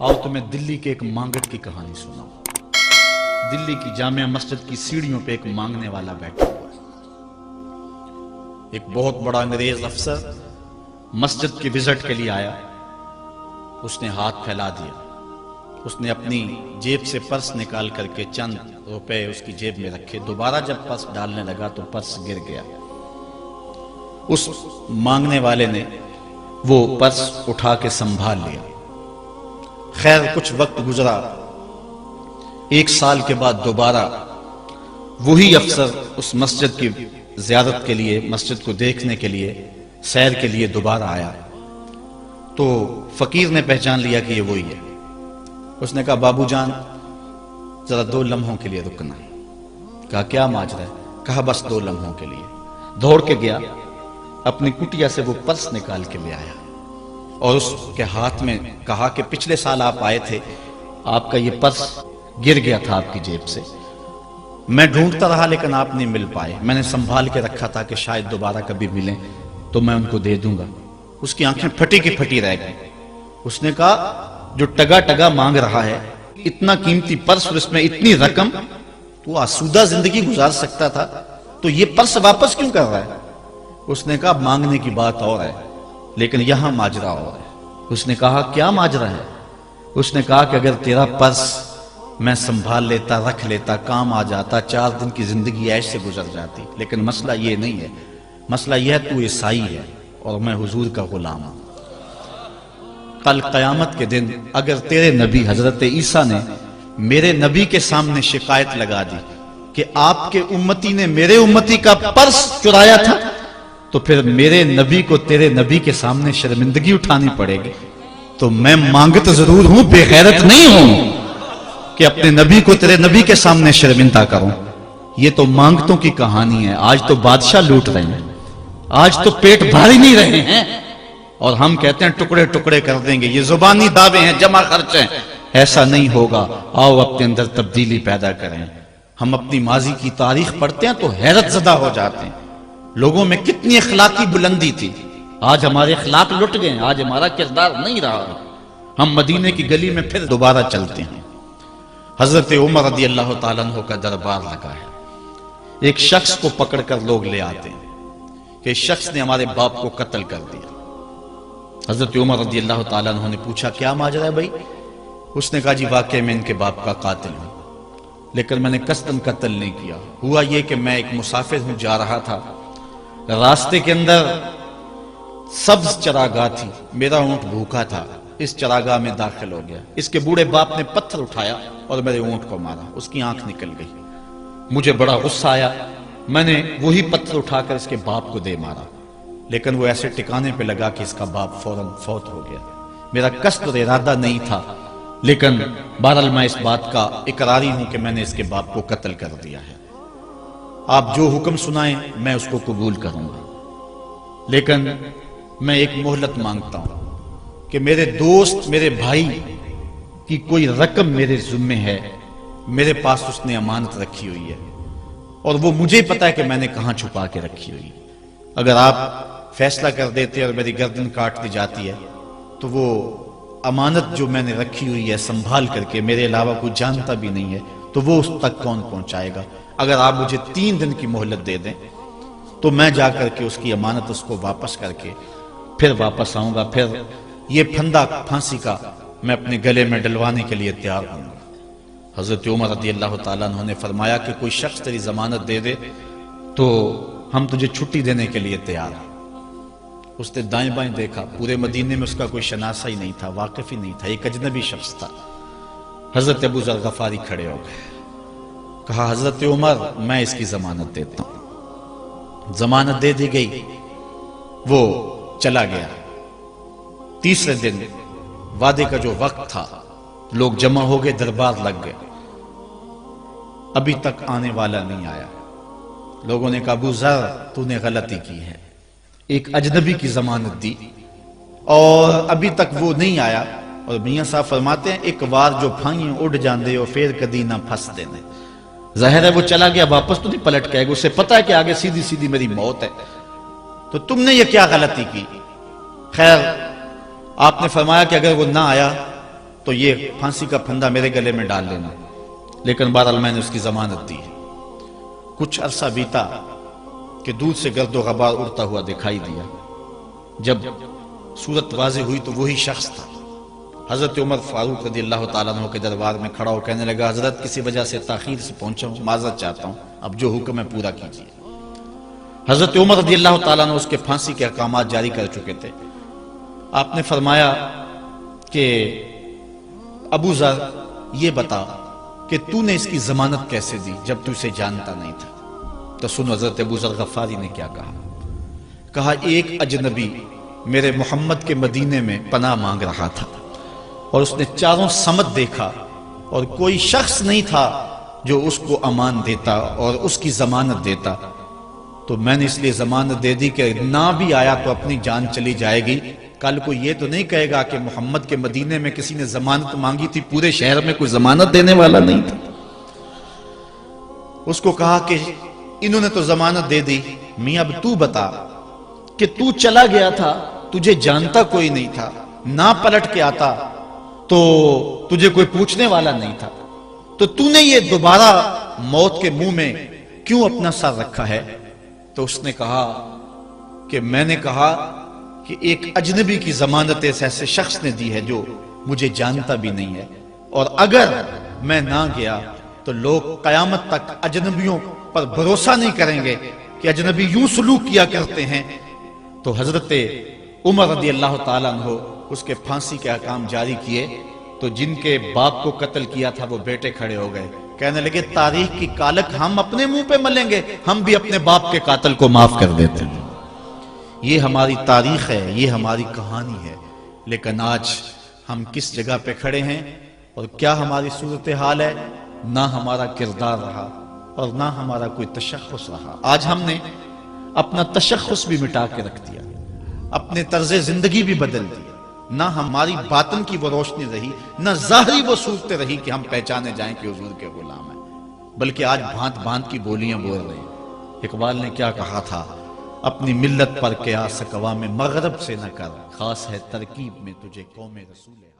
آؤ تمہیں دلی کے ایک مانگٹ کی کہانی سناؤں۔ دلی کی جامع مسجد کی سیڑھیوں پہ ایک مانگنے والا بیٹھا ہوا ہے۔ ایک بہت بڑا انگریز افسر مسجد کی وزٹ کے لیے آیا۔ اس نے ہاتھ پھیلا دیا۔ اس نے اپنی جیب سے پرس نکال کر کے چند روپے اس کی جیب میں رکھے۔ دوبارہ جب پرس ڈالنے لگا تو پرس گر گیا۔ اس مانگنے والے نے وہ پرس اٹھا کے سنبھال لیا۔ خیر کچھ وقت گزرا۔ 1 سال کے بعد دوبارہ وہی افسر اس مسجد کی زیارت کے لیے، مسجد کو دیکھنے کے لیے، سیر کے لیے دوبارہ آیا تو فقیر نے پہچان لیا کہ یہ وہی ہے۔ اس نے کہا بابو جان ذرا 2 لمحوں کے لیے رکنا۔ کہا کیا ماجرا ہے؟ کہا بس 2 لمحوں کے لیے۔ دوڑ کے گیا، اپنی کٹیا سے وہ پرس نکال کے لے آیا اور اس کے ہاتھ میں کہا کہ پچھلے سال آپ آئے تھے، آپ کا یہ پرس گر گیا تھا آپ کی جیب سے، میں ڈھونڈتا رہا لیکن آپ نہیں مل پائے، میں نے سنبھال کے رکھا تھا کہ شاید دوبارہ کبھی ملیں تو میں ان کو دے دوں گا۔ اس کی آنکھیں پھٹی کی پھٹی رہ گئی۔ اس نے کہا جو ٹگا ٹگا مانگ رہا ہے، اتنا قیمتی پرس اور اس میں اتنی رقم، تو آسودہ زندگی گزار سکتا تھا، تو یہ پرس واپس کیوں کر رہا ہے؟ اس نے کہا مانگنے کی بات اور ہے لیکن یہاں ماجرا اور ہے۔ اس نے کہا کیا ماجرا ہے؟ اس نے کہا کہ اگر تیرا پرس میں سنبھال لیتا، رکھ لیتا، کام آ جاتا، 4 دن کی زندگی عیش سے گزر جاتی، لیکن مسئلہ یہ نہیں ہے۔ مسئلہ یہ ہے تو عیسائی ہے اور میں حضور کا غلام ہوں۔ کل قیامت کے دن اگر تیرے نبی حضرت عیسیٰ نے میرے نبی کے سامنے شکایت لگا دی کہ آپ کے امتی نے میرے امتی کا پرس چرایا تھا، تو پھر میرے نبی کو تیرے نبی کے سامنے شرمندگی اٹھانی پڑے گی۔ تو میں مانگت ضرور ہوں، بے غیرت نہیں ہوں کہ اپنے نبی کو تیرے نبی کے سامنے شرمندہ کروں۔ یہ تو مانگتوں کی کہانی ہے۔ آج تو بادشاہ لوٹ رہے ہیں، آج تو پیٹ بھاری نہیں رہے ہیں، اور ہم کہتے ہیں ٹکڑے ٹکڑے کر دیں گے۔ یہ زبانی دعوے ہیں، جمع خرچ ہیں، ایسا نہیں ہوگا۔ آؤ اپنے اندر تبدیلی پیدا کریں۔ ہم اپنی ماضی کی تاریخ پڑھتے ہیں تو حیرت زدہ ہو جاتے ہیں۔ لوگوں میں کتنی اخلاقی بلندی تھی، آج ہمارے اخلاق لٹ گئے، آج ہمارا کردار نہیں رہا۔ ہم مدینے کی گلی میں پھر دوبارہ چلتے ہیں۔ حضرت عمر رضی اللہ تعالیٰ عنہ کا دربار لگا ہے۔ ایک شخص کو پکڑ کر لوگ لے آتے ہیں کہ اس شخص نے ہمارے باپ کو قتل کر دیا۔ حضرت عمر رضی اللہ تعالیٰ عنہ نے پوچھا کیا ماجرا ہے بھائی؟ اس نے کہا جی واقعی میں ان کے باپ کا قاتل ہوں، لیکن میں نے قصداً قتل نہیں کیا۔ ہوا یہ کہ میں ایک مسافر ہوں، جا رہا تھا، راستے کے اندر سبز چراگاہ تھی، میرا اونٹ بھوکا تھا، اس چراگاہ میں داخل ہو گیا۔ اس کے بوڑھے باپ نے پتھر اٹھایا اور میرے اونٹ کو مارا، اس کی آنکھ نکل گئی۔ مجھے بڑا غصہ آیا، میں نے وہی پتھر اٹھا کر اس کے باپ کو دے مارا، لیکن وہ ایسے ٹکانے پہ لگا کہ اس کا باپ فوراً فوت ہو گیا۔ میرا قصد اور ارادہ نہیں تھا، لیکن بہرحال میں اس بات کا اقراری ہوں کہ میں نے اس کے باپ کو قتل کر دیا ہے۔ آپ جو حکم سنائیں میں اس کو قبول کروں گا، لیکن میں ایک مہلت مانگتا ہوں کہ میرے دوست، میرے بھائی کی کوئی رقم میرے ذمہ ہے، میرے پاس اس نے امانت رکھی ہوئی ہے اور وہ مجھے پتا ہے کہ میں نے کہاں چھپا کے رکھی ہوئی ہے۔ اگر آپ فیصلہ کر دیتے اور میری گردن کاٹ دی جاتی ہے تو وہ امانت جو میں نے رکھی ہوئی ہے سنبھال کر کے، میرے علاوہ کوئی جانتا بھی نہیں ہے، تو وہ اس تک کون پہنچائے گا؟ اگر آپ مجھے 3 دن کی مہلت دے دیں تو میں جا کر کے اس کی امانت اس کو واپس کر کے پھر واپس آؤں گا، پھر یہ پھندا پھانسی کا میں اپنے گلے میں ڈلوانے کے لیے تیار ہوں گا۔ حضرت عمر رضی اللہ تعالیٰ عنہ نے فرمایا کہ کوئی شخص تیری ضمانت دے دے تو ہم تجھے چھٹی دینے کے لیے تیار ہیں۔ اس نے دائیں بائیں دیکھا، پورے مدینے میں اس کا کوئی شناسہ ہی نہیں تھا، واقف ہی نہیں تھا، ایک اجنبی شخص تھا۔ حضرت ابو ذر غفاری کھڑے ہو گئے، کہا حضرت عمر میں اس کی ضمانت دیتا ہوں۔ ضمانت دے دی گئی، وہ چلا گیا۔ تیسرے دن وعدے کا جو وقت تھا، لوگ جمع ہو گئے، دربار لگ گئے، ابھی تک آنے والا نہیں آیا۔ لوگوں نے کہا ابو ذر تو نے غلطی کی ہے، ایک اجنبی کی ضمانت دی اور ابھی تک وہ نہیں آیا۔ اور میاں صاحب فرماتے ہیں ایک وار جو پھائیں اڑ جاندے ہو پھر کدی نہ پھنس دینے۔ ظاہر ہے وہ چلا گیا، واپس تو نہیں پلٹ کے آئے گا، اسے پتا ہے کہ آگے سیدھی سیدھی میری موت ہے، تو تم نے یہ کیا غلطی کی؟ خیر آپ نے فرمایا کہ اگر وہ نہ آیا تو یہ پھانسی کا پھندا میرے گلے میں ڈال لینا۔ لیکن بہرحال میں نے اس کی ضمانت دی۔ کچھ عرصہ بیتا کہ دور سے گرد و غبار اڑتا ہوا دکھائی دیا۔ جب صورت واضح ہوئی تو وہی شخص تھا۔ حضرت عمر فاروق رضی اللہ تعالیٰ عنہ کے دربار میں کھڑا ہو کہنے لگا، حضرت کسی وجہ سے تاخیر سے پہنچا ہوں، معذرت چاہتا ہوں، اب جو حکم ہے پورا کیجیے۔ حضرت عمر رضی اللہ تعالیٰ عنہ اس کے پھانسی کے احکامات جاری کر چکے تھے۔ آپ نے فرمایا کہ ابو ذر یہ بتا کہ تو نے اس کی ضمانت کیسے دی جب تو اسے جانتا نہیں تھا؟ تو سنو حضرت ابو ذر غفاری نے کیا کہا۔ کہا ایک اجنبی میرے محمد کے مدینے میں پناہ مانگ رہا تھا اور اس نے چاروں سمت دیکھا اور کوئی شخص نہیں تھا جو اس کو امان دیتا اور اس کی ضمانت دیتا، تو میں نے اس لیے ضمانت دے دی کہ نہ بھی آیا تو اپنی جان چلی جائے گی۔ کل کو یہ تو نہیں کہے گا کہ محمد کے مدینے میں کسی نے ضمانت مانگی تھی، پورے شہر میں کوئی ضمانت دینے والا نہیں تھا۔ اس کو کہا کہ انہوں نے تو ضمانت دے دی، میاں اب تو بتا کہ تو چلا گیا تھا، تجھے جانتا کوئی نہیں تھا، نہ پلٹ کے آتا تو تجھے کوئی پوچھنے والا نہیں تھا، تو تو نے یہ دوبارہ موت کے منہ میں کیوں اپنا سر رکھا ہے؟ تو اس نے کہا کہ میں نے کہا کہ ایک اجنبی کی ضمانت ایسے شخص نے دی ہے جو مجھے جانتا بھی نہیں ہے، اور اگر میں نہ گیا تو لوگ قیامت تک اجنبیوں پر بھروسہ نہیں کریں گے کہ اجنبی یوں سلوک کیا کرتے ہیں۔ تو حضرت عمر رضی اللہ تعالیٰ عنہ اس کے پھانسی کے احکام جاری کیے، تو جن کے باپ کو قتل کیا تھا وہ بیٹے کھڑے ہو گئے، کہنے لگے تاریخ کی کالک ہم اپنے منہ پہ ملیں گے، ہم بھی اپنے باپ کے قاتل کو معاف کر دیتے ہیں۔ یہ ہماری تاریخ ہے، یہ ہماری کہانی ہے، لیکن آج ہم کس جگہ پہ کھڑے ہیں اور کیا ہماری صورتحال ہے؟ نہ ہمارا کردار رہا اور نہ ہمارا کوئی تشخص رہا۔ آج ہم نے اپنا تشخص بھی مٹا کے رکھ دیا، اپنے طرز زندگی بھی بدل دی، نہ ہماری باطن کی وہ روشنی رہی، نہ ظاہری وہ صورت رہی کہ ہم پہچانے جائیں کہ حضور کے غلام ہیں، بلکہ آج بھانت بھانت کی بولیاں بول رہے ہیں۔ اقبال نے کیا کہا تھا؟ اپنی ملت پر قیاس اقوام مغرب سے نہ کر، خاص ہے ترکیب میں تجھے قوم رسول ہے۔